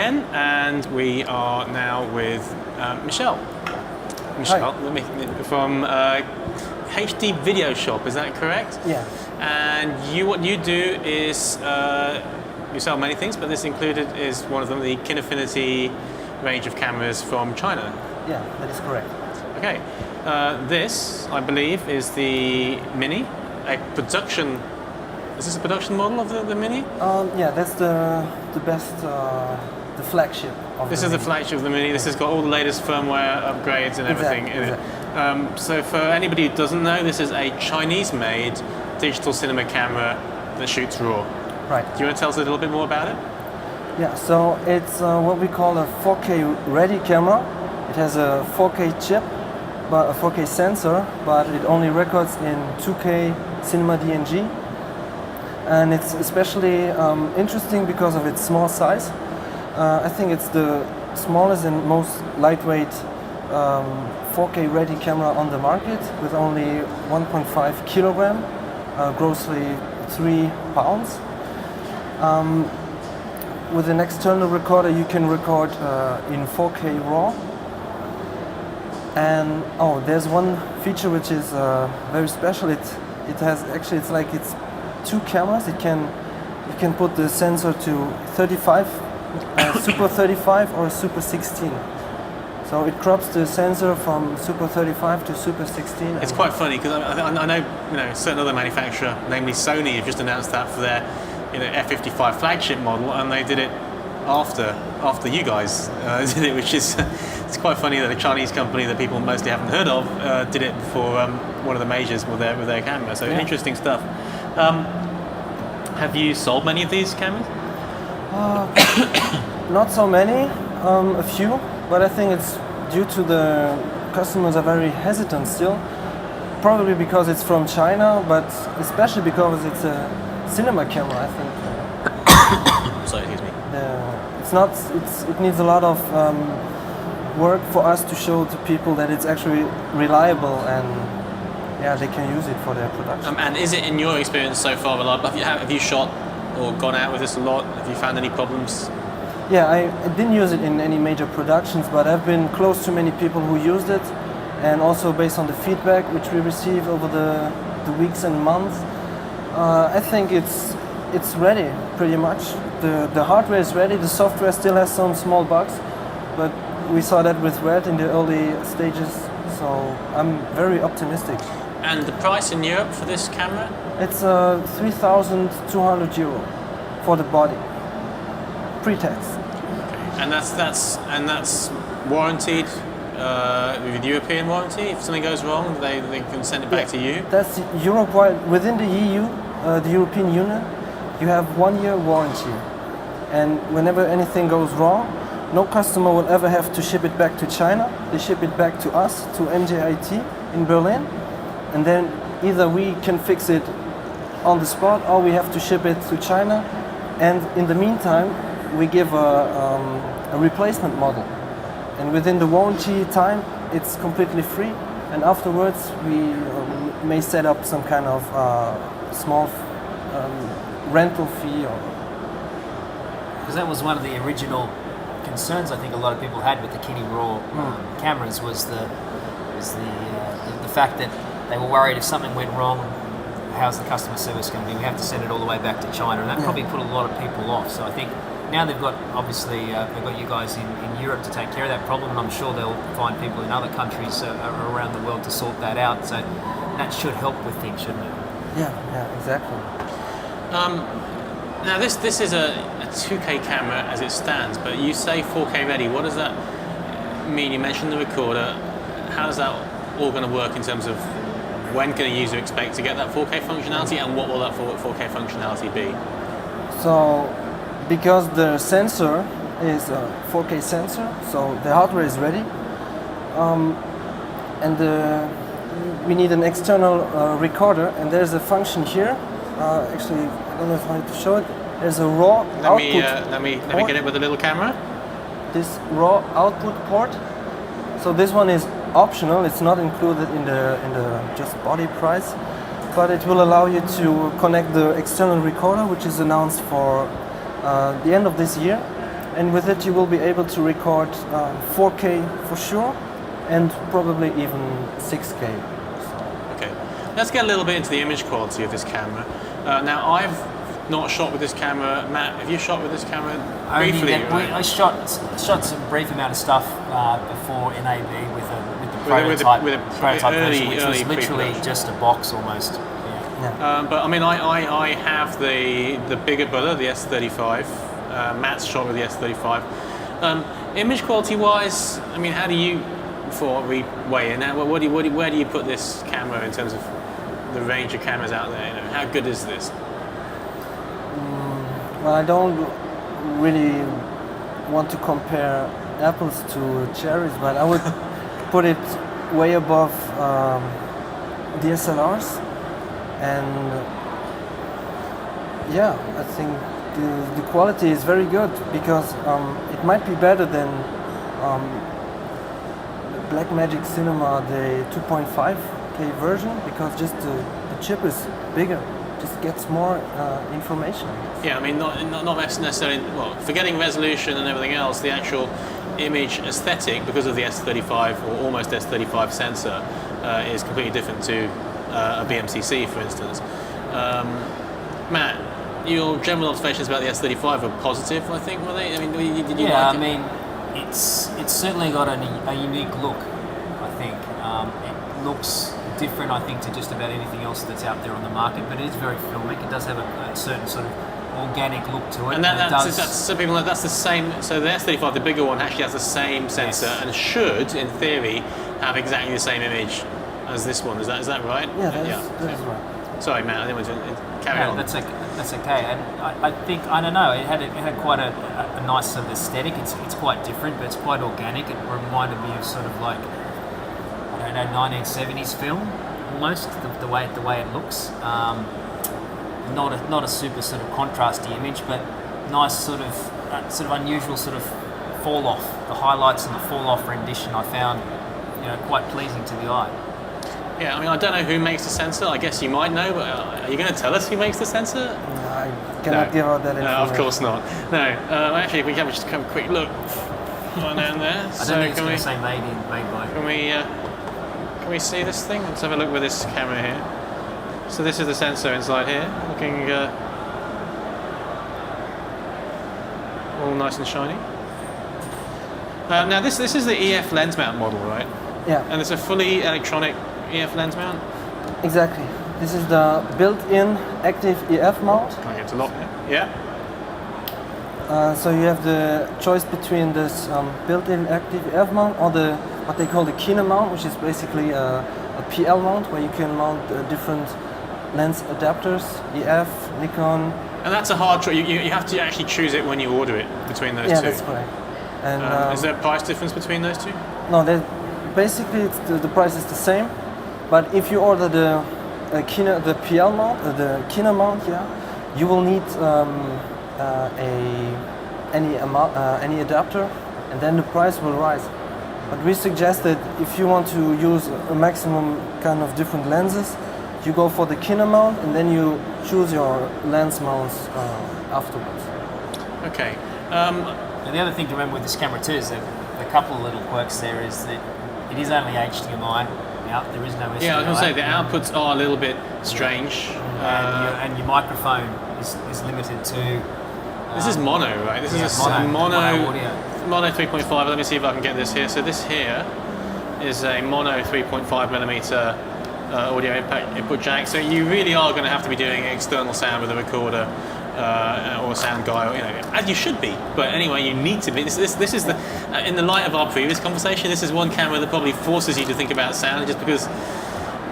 again, and we are now with Michelle. Michelle, from HD Video Shop, is that correct? Yeah. And what you do is you sell many things, but this included is one of them, the Kinifinity range of cameras from China. Yeah, that is correct. Okay. This, I believe, is the Mini, a production. Is this a production model of the Mini? Yeah, that's the best, the flagship of This the is Mini. the flagship of the Mini. This has got all the latest firmware upgrades and everything in it. So for anybody who doesn't know, this is a Chinese-made digital cinema camera that shoots RAW. Right. Do you want to tell us a little bit more about it? Yeah, so it's what we call a 4K ready camera. It has a 4K chip, but a 4K sensor, but it only records in 2K Cinema DNG. And it's especially interesting because of its small size. I think it's the smallest and most lightweight 4K ready camera on the market, with only 1.5 kilogram, grossly 3 pounds. With an external recorder you can record in 4K RAW. And there's one feature which is very special. It has actually, it's two cameras. You can put the sensor to 35, Super 35 or Super 16. So it crops the sensor from Super 35 to Super 16. It's quite funny because I know a certain other manufacturer, namely Sony, have just announced that for their F55 flagship model, and they did it after you guys did it, which is it's quite funny that a Chinese company that people mostly haven't heard of did it for one of the majors with their camera. So interesting stuff. Have you sold many of these cameras? Not so many, a few, but I think it's due to the customers are very hesitant still. Probably because it's from China, but especially because it's a cinema camera, I think. Sorry, excuse me. It needs a lot of work for us to show to people that it's actually reliable and they can use it for their production. And is it, in your experience so far, reliable? Have you shot or gone out with this a lot? Have you found any problems? Yeah, I didn't use it in any major productions, but I've been close to many people who used it, and also based on the feedback which we received over the weeks and months, I think it's ready pretty much. The hardware is ready. The software still has some small bugs, but we saw that with Red in the early stages, so I'm very optimistic. And the price in Europe for this camera? It's €3,200 for the body, pre-tax. Okay. And that's warranted with European warranty. If something goes wrong, they can send it back to you. That's Europe-wide. Within the EU, the European Union, you have 1 year warranty, and whenever anything goes wrong, no customer will ever have to ship it back to China. They ship it back to us, to MJIT in Berlin, and then either we can fix it on the spot or we have to ship it to China, and in the meantime we give a replacement model, and within the warranty time it's completely free, and afterwards we may set up some kind of small rental fee. Because that was one of the original concerns I think a lot of people had with the Kini RAW cameras was the fact that they were worried if something went wrong, how's the customer service going to be? We have to send it all the way back to China, and that probably put a lot of people off. So I think now they've got, obviously, they've got you guys in Europe to take care of that problem, and I'm sure they'll find people in other countries around the world to sort that out. So that should help with things, shouldn't it? Yeah, exactly. Now this is a 2K camera as it stands, but you say 4K ready. What does that mean? You mentioned the recorder. How is that all going to work in terms of when can a user expect to get that 4K functionality, and what will that 4K functionality be? So, because the sensor is a 4K sensor, so the hardware is ready, and we need an external recorder, and there's a function here. Actually, I don't know if I have to show it. There's a raw output. Let me get it with a little camera. This raw output port. So this one is optional. It's not included in the just body price, but it will allow you to connect the external recorder, which is announced for the end of this year, and with it you will be able to record 4K for sure, and probably even 6K. Okay, let's get a little bit into the image quality of this camera. Now, I've not shot with this camera. Matt, have you shot with this camera briefly? I shot some brief amount of stuff before in AB with the prototype, prototype version, which was literally just a box almost. Yeah. But I mean, I have the bigger Buller, the S35. Matt's shot with the S35. Image quality wise, I mean, how do you, before we weigh in, where do you put this camera in terms of the range of cameras out there? You know, how good is this? Well, I don't really want to compare apples to cherries, but I would put it way above DSLRs, and yeah, I think the quality is very good, because it might be better than Blackmagic Cinema, the 2.5K version, because just the chip is bigger. Just gets more information. Yeah, I mean, not necessarily. Well, forgetting resolution and everything else, the actual image aesthetic, because of the S35 or almost S35 sensor, is completely different to a BMCC, for instance. Matt, your general observations about the S35 were positive, I think, were they? I mean, did you like it? I mean, it's certainly got a unique look, I think. It looks different, I think, to just about anything else that's out there on the market, but it is very filmic. It does have a certain sort of organic look to it. And that's some people know that's the same. So the S35, the bigger one, actually has the same sensor and should, in theory, have exactly the same image as this one. Is that right? Yeah, that is right. Sorry, Matt, I didn't want to carry on. That's okay. And I think, I don't know, it had quite a nice sort of aesthetic. It's quite different, but it's quite organic. It reminded me of sort of like, I don't know, 1970s film almost, the way it looks. Not a super sort of contrasty image, but nice sort of unusual sort of fall off. The highlights and the fall off rendition I found, quite pleasing to the eye. Yeah, I mean, I don't know who makes the sensor. I guess you might know, but are you going to tell us who makes the sensor? No, I cannot give out that information. No, of course not. No, actually, we can just have a quick look right down there. I don't think it's going to say made by. Can we see this thing? Let's have a look with this camera here. So this is the sensor inside here, looking all nice and shiny. Now this is the EF lens mount model, right? Yeah. And it's a fully electronic EF lens mount? Exactly. This is the built-in active EF mount. Can I get to lock it? Yeah. So you have the choice between this built-in active EF mount or what they call the Kina mount, which is basically a PL mount where you can mount different lens adapters, EF, Nikon. And that's a hard choice. You have to actually choose it when you order it between those two. Yeah, that's correct. And is there a price difference between those two? No, basically the price is the same, but if you order the PL mount, the Kina mount, you will need any adapter, and then the price will rise. But we suggest that if you want to use a maximum kind of different lenses, you go for the Kina mount, and then you choose your lens mounts afterwards. Okay. And the other thing to remember with this camera too is that a couple of little quirks there is that it is only HDMI out. There is no SDI. Yeah, I was going to say the outputs are a little bit strange. And your microphone is limited to. This is mono, right? This is a mono audio. Mono 3.5. Let me see if I can get this here. So this here is a mono 3.5 millimeter audio input jack. So you really are going to have to be doing external sound with a recorder or a sound guy, as you should be. But anyway, you need to be. This is the in the light of our previous conversation. This is one camera that probably forces you to think about sound, just because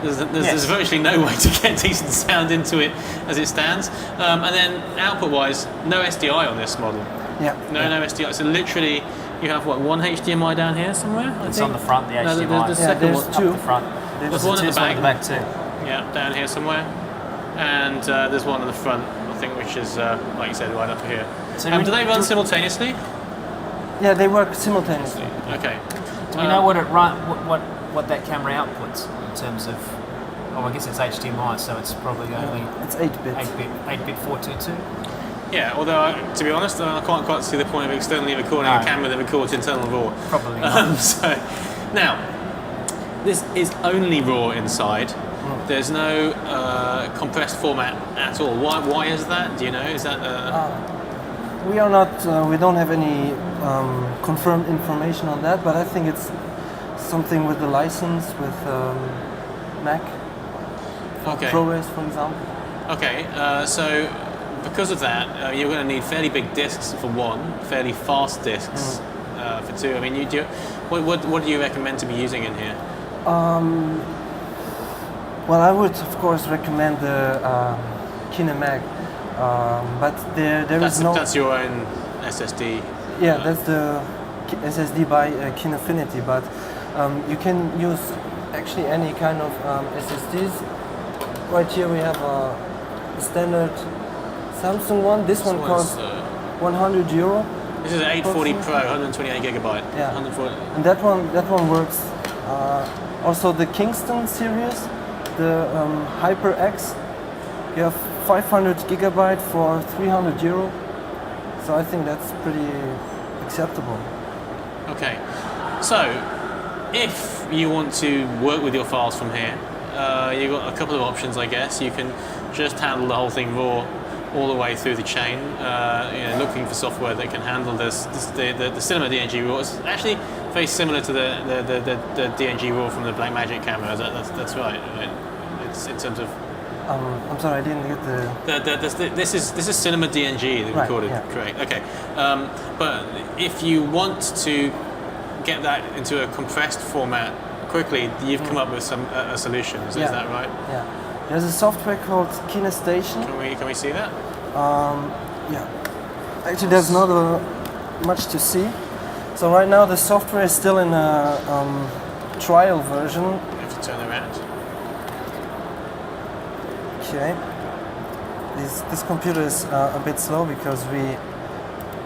there's virtually no way to get decent sound into it as it stands. And then output-wise, no SDI on this model. Yeah. No SDI. So literally, you have one HDMI down here somewhere. It's on the front, the HDMI. No, the second one. Up the front. There's one at the back too. Yeah, down here somewhere. And there's one in the front, I think, which is, like you said, right up here. So do they run simultaneously? Yeah, they work simultaneously. Okay. Do we know what that camera outputs in terms of? Oh, I guess it's HDMI, so it's probably only. It's 8-bit. 8-bit 422. Yeah, although to be honest, I can't quite see the point of externally recording a No. camera that records internal RAW. Probably not. So now, this is only RAW inside. There's no compressed format at all. Why is that? Do you know? Is that? We are not. We don't have any confirmed information on that, but I think it's something with the license with Mac. Okay. ProRes, for example. Okay. So because of that, you're going to need fairly big discs for one, fairly fast discs for two. I mean, what do you recommend to be using in here? Well, I would of course recommend the Kinemag, but That's is no. that's your own SSD. Yeah, that's the SSD by Kinifinity, but you can use actually any kind of SSDs. Right here we have a standard Samsung one. This one costs €100. This is an 840 Pro, 128 gigabyte. Yeah. 140. And that one works. Also the Kingston series, the HyperX, you have 500 gigabyte for €300. So I think that's pretty acceptable. Okay. So, if you want to work with your files from here, you've got a couple of options, I guess. You can just handle the whole thing raw all the way through the chain, looking for software that can handle the Cinema DNG RAW. It's actually very similar to the DNG RAW from the Blackmagic camera. That's right. It's in terms of. I'm sorry, I didn't get This is Cinema DNG that Right, recorded. yeah. Great. Okay. But if you want to get that into a compressed format quickly, you've come up with some a solution. Is that right? Yeah. There's a software called Kinestation. Can we see that? Yeah. Actually, there's not much to see. So right now the software is still in a trial version. You have to turn around. Okay. This computer is a bit slow because we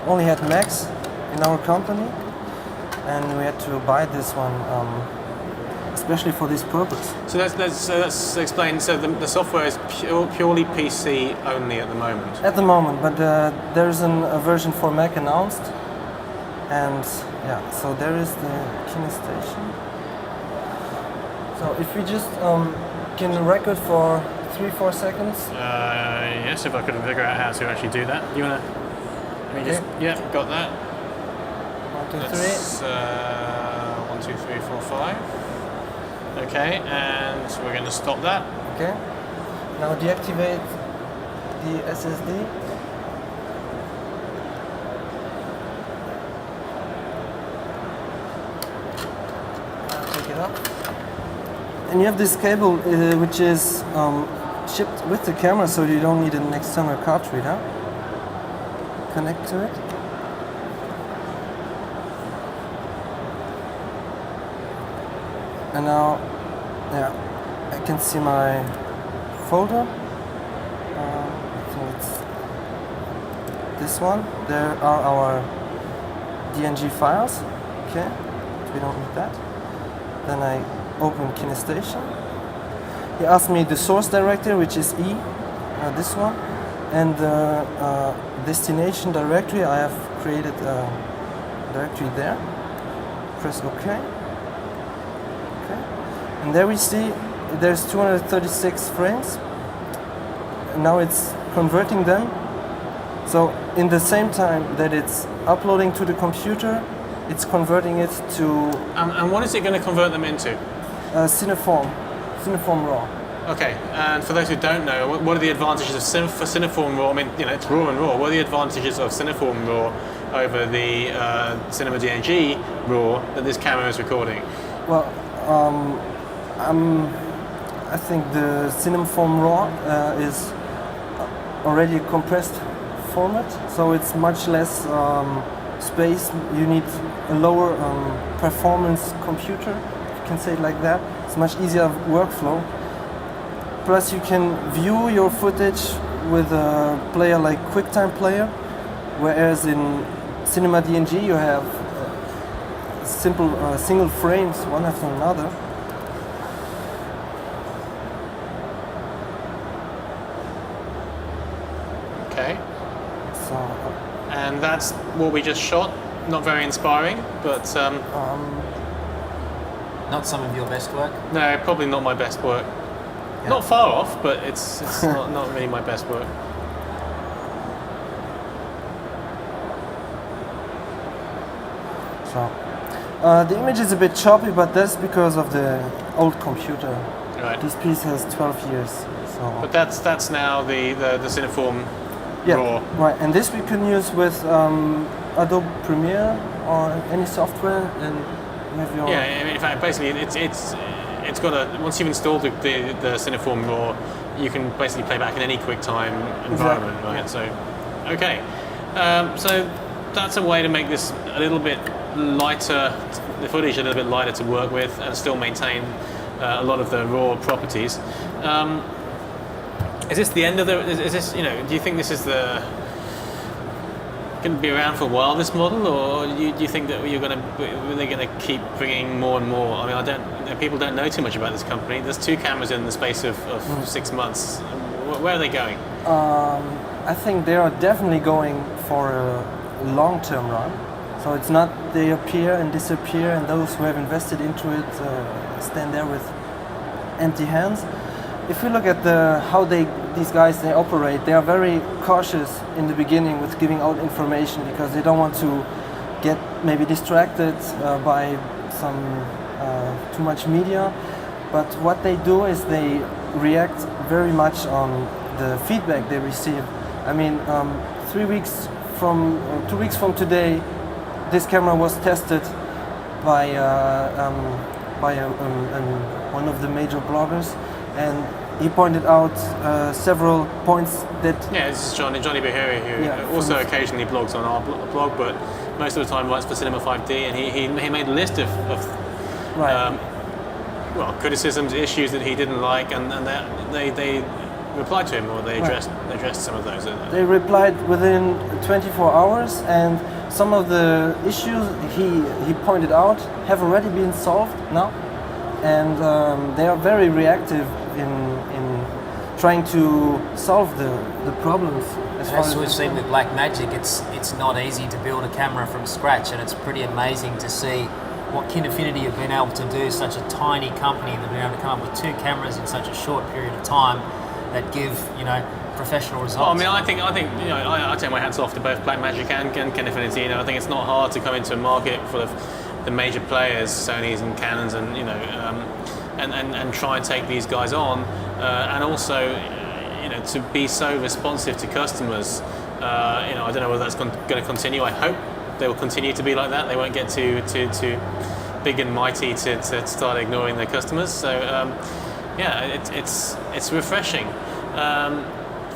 only had Macs in our company, and we had to buy this one especially for this purpose. So let's explain. So the software is purely PC only at the moment. At the moment, but there's a version for Mac announced, and yeah, so there is the Kinestation. So if we just can record for 3-4 seconds. Yes, if I could figure out how to actually do that. You wanna? Let me just. Yeah, got that. 1, 2, 3. That's 1, 2, 3, 4, 5. Okay, and we're going to stop that. Okay. Now deactivate the SSD. Now take it up. And you have this cable which is shipped with the camera, so you don't need an external card reader. Connect to it. And now, yeah, I can see my folder. I think it's this one. There are our DNG files. Okay, we don't need that. Then I open Kinestation. He asked me the source directory, which is E, this one, and the destination directory. I have created a directory there. Press OK. And there we see there's 236 frames. And now it's converting them. So in the same time that it's uploading to the computer, it's converting it to And what is it going to convert them into? Cineform RAW. Okay, and for those who don't know, what are the advantages of Cineform RAW? I mean, it's RAW and RAW. What are the advantages of Cineform RAW over the Cinema DNG RAW that this camera is recording? Well, I think the Cineform RAW is already a compressed format, so it's much less space. You need a lower performance computer, if you can say it like that. It's much easier workflow. Plus you can view your footage with a player like QuickTime Player, whereas in Cinema DNG you have simple single frames one after another. Okay. And that's what we just shot. Not very inspiring, but Not some of your best work. no, probably not my best work. Yeah. Not far off, but it's not really my best work. So the image is a bit choppy, but that's because of the old computer. Right. This piece has 12 years. So But that's now the Cineform yeah, RAW. right. And this we can use with Adobe Premiere or any software, and you have your Yeah, in fact, basically, it's got a once you've installed the Cineform RAW, you can basically play back in any QuickTime environment, Exactly, right? So, okay, so that's a way to make this a little bit lighter, the footage a little bit lighter to work with, and still maintain a lot of the raw properties. Is this the end of the? Is this, you know? Do you think this is the going to be around for a while, this model, or do you think that they're going to keep bringing more and more? I mean, people don't know too much about this company. There's 2 cameras in the space of 6 months. Where are they going? I think they are definitely going for a long-term run. So it's not they appear and disappear, and those who have invested into it stand there with empty hands. If we look at how these guys operate, they are very cautious in the beginning with giving out information because they don't want to get maybe distracted by some too much media. But what they do is they react very much on the feedback they receive. I mean, 2 weeks from today, this camera was tested by one of the major bloggers, and he pointed out several points that... Yeah, this is Johnny Bahiri, who also occasionally blogs on our blog, but most of the time writes for Cinema 5D, and he made a list of Right. criticisms, issues that he didn't like, and they replied to him, or they addressed some of those. They replied within 24 hours, and some of the issues he pointed out have already been solved now, and they are very reactive in trying to solve the problems. As we've seen with Blackmagic, it's not easy to build a camera from scratch, and it's pretty amazing to see what Kinifinity have been able to do. Such a tiny company, they've been able to come up with 2 cameras in such a short period of time that give professional results. Well, I mean, I think I take my hats off to both Blackmagic and Kinifinity. I think it's not hard to come into a market full of the major players, Sonys and Canons, and and try and take these guys on, and also to be so responsive to customers. I don't know whether that's going to continue. I hope they will continue to be like that. They won't get too big and mighty to start ignoring their customers. So it's refreshing.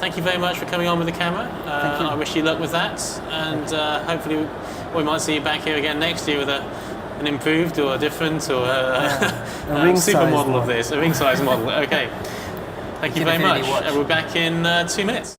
Thank you very much for coming on with the camera. Thank you. I wish you luck with that, and hopefully we might see you back here again next year with an improved or a different or a ring super size model one. of this, a ring size model. Okay. Thank you very much. Kinifinity watch. And we're back in 2 minutes.